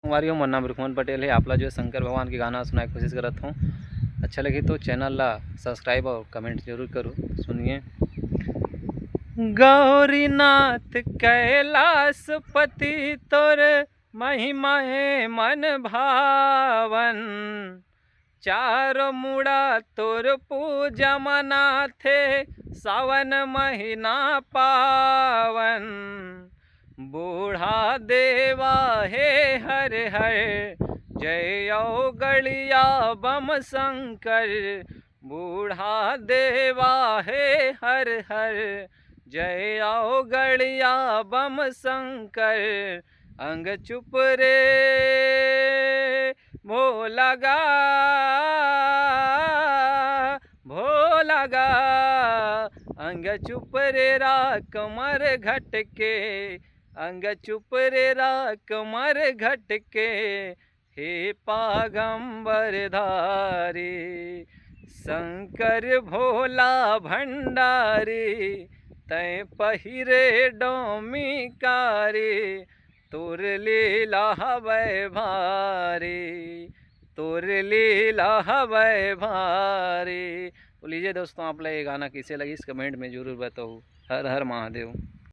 हमारी मोर नाम रुकमन पटेल है। आपला जो है शंकर भगवान के गाना सुनाए कोशिश करत हूँ। अच्छा लगे तो चैनल ला सब्सक्राइब और कमेंट जरूर करो। सुनिए। गौरीनाथ कैलाशपति तोर महिमा है मन भावन, चार मुड़ा तोर पूजा मनाथे सावन महीना पावन। बूढ़ा देवा हे हर हर जय गड़िया बम शंकर। बूढ़ा देवा हे हर हर जय गड़िया बम शंकर। अंग चुप रे भोला गा, भोला गा। अंग चुप रे रा कमर घटके, अंग चुप रे रा कमर घटके। हे पागंबर धारी शंकर भोला भंडारी। तय पहिरे डोमिकारी तोर लीला हवै भारी, तोर लीला हवै भारी। तो लीजिए दोस्तों, आप लोग ये गाना कैसे लगी इस कमेंट में जरूर बताओ। हर हर महादेव।